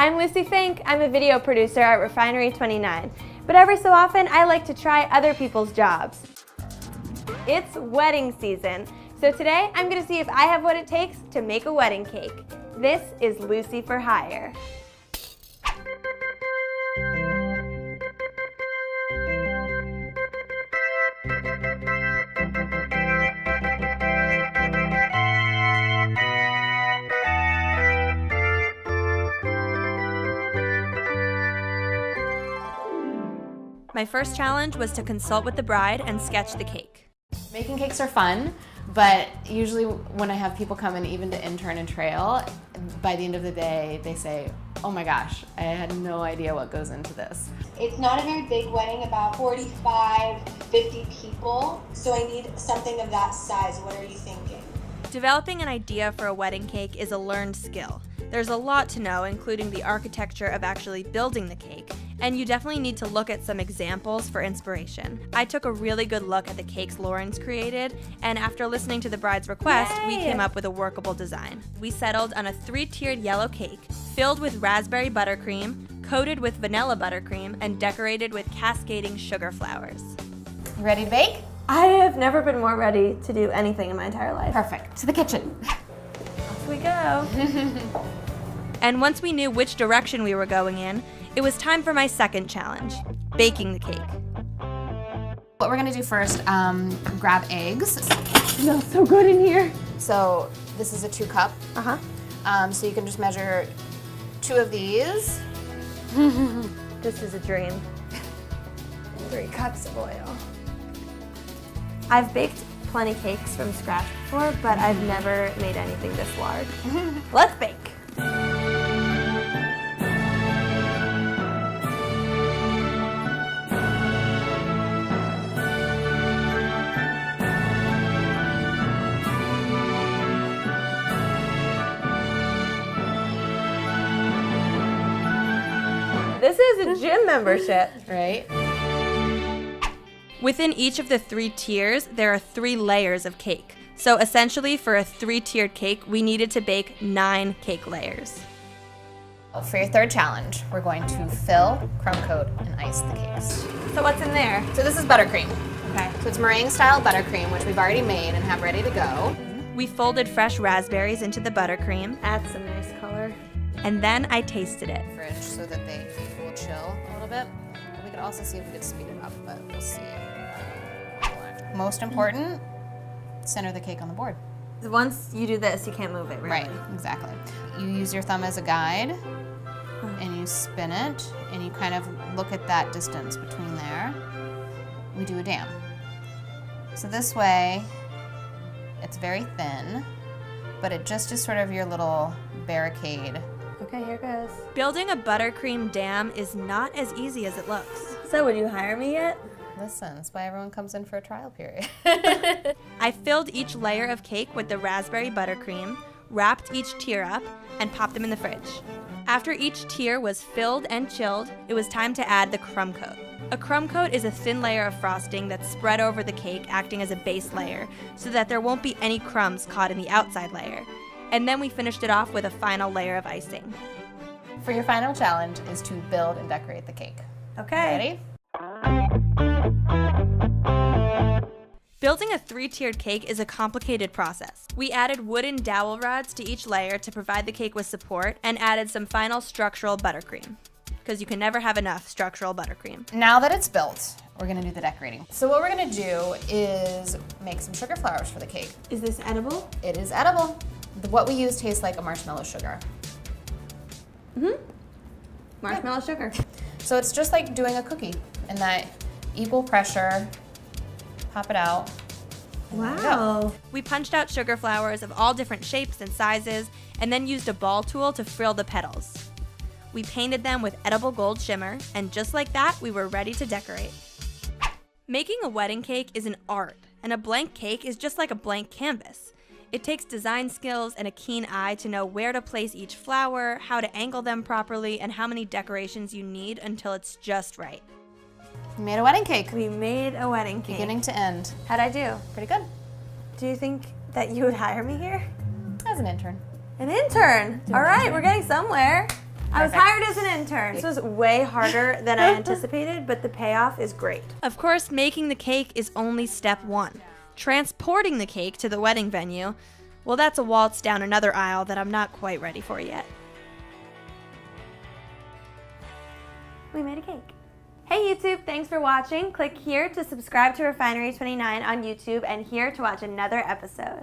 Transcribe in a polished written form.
I'm Lucy Fink. I'm a video producer at Refinery 29. But every so often, I like to try other people's jobs. It's wedding season. So today, I'm gonna see if I have what it takes to make a wedding cake. This is Lucy for Hire. My first challenge was to consult with the bride and sketch the cake. Making cakes are fun, but usually when I have people come in, even to intern and trail, by the end of the day, they say, oh my gosh, I had no idea what goes into this. It's not a very big wedding, about 45, 50 people, so I need something of that size. What are you thinking? Developing an idea for a wedding cake is a learned skill. There's a lot to know, including the architecture of actually building the cake, and you definitely need to look at some examples for inspiration. I took a really good look at the cakes Lauren's created, and after listening to the bride's request, we came up with a workable design. We settled on a 3-tiered yellow cake, filled with raspberry buttercream, coated with vanilla buttercream, and decorated with cascading sugar flowers. You ready to bake? I have never been more ready to do anything in my entire life. Perfect. To the kitchen. Off we go. And once we knew which direction we were going in, it was time for my second challenge, baking the cake. What we're gonna do first, grab eggs. It smells so good in here. So this is a 2-cup. So you can just measure 2 of these. This is a dream. 3 cups of oil. I've baked plenty cakes from scratch before, but I've never made anything this large. Let's bake. This is a gym membership. Right? Within each of the 3 tiers, there are 3 layers of cake. So essentially, for a 3-tiered cake, we needed to bake 9 cake layers. For your third challenge, we're going to fill, crumb coat, and ice the cakes. So what's in there? So this is buttercream. Okay. So it's meringue-style buttercream, which we've already made and have ready to go. We folded fresh raspberries into the buttercream. Adds some nice color. And then I tasted it. Fridge so that they will chill a little bit. We could also see if we could speed it up, but we'll see. Most important, center the cake on the board. Once you do this, you can't move it, Right, exactly. You use your thumb as a guide, and you spin it, and you kind of look at that distance between there. We do a dam. So this way, it's very thin, but it just is sort of your little barricade. Okay, here goes. Building a buttercream dam is not as easy as it looks. So would you hire me yet? Listen, that's why everyone comes in for a trial period. I filled each layer of cake with the raspberry buttercream, wrapped each tier up, and popped them in the fridge. After each tier was filled and chilled, it was time to add the crumb coat. A crumb coat is a thin layer of frosting that's spread over the cake, acting as a base layer, so that there won't be any crumbs caught in the outside layer. And then we finished it off with a final layer of icing. For your final challenge is to build and decorate the cake. Okay. Ready? Building a 3-tiered cake is a complicated process. We added wooden dowel rods to each layer to provide the cake with support and added some final structural buttercream, because you can never have enough structural buttercream. Now that it's built, we're gonna do the decorating. So what we're gonna do is make some sugar flowers for the cake. Is this edible? It is edible. What we use tastes like a marshmallow sugar. Marshmallow sugar. So it's just like doing a cookie in that equal pressure, pop it out. Wow. We punched out sugar flowers of all different shapes and sizes and then used a ball tool to frill the petals. We painted them with edible gold shimmer, and just like that, we were ready to decorate. Making a wedding cake is an art, and a blank cake is just like a blank canvas. It takes design skills and a keen eye to know where to place each flower, how to angle them properly, and how many decorations you need until it's just right. We made a wedding cake. We made a wedding cake. Beginning to end. How'd I do? Pretty good. Do you think that you would hire me here? As an intern. An intern? All right, we're getting somewhere. I was hired as an intern. This was way harder than I anticipated, but the payoff is great. Of course, making the cake is only step one. Transporting the cake to the wedding venue, well, that's a waltz down another aisle that I'm not quite ready for yet. We made a cake. Hey YouTube, thanks for watching. Click here to subscribe to Refinery 29 on YouTube and here to watch another episode.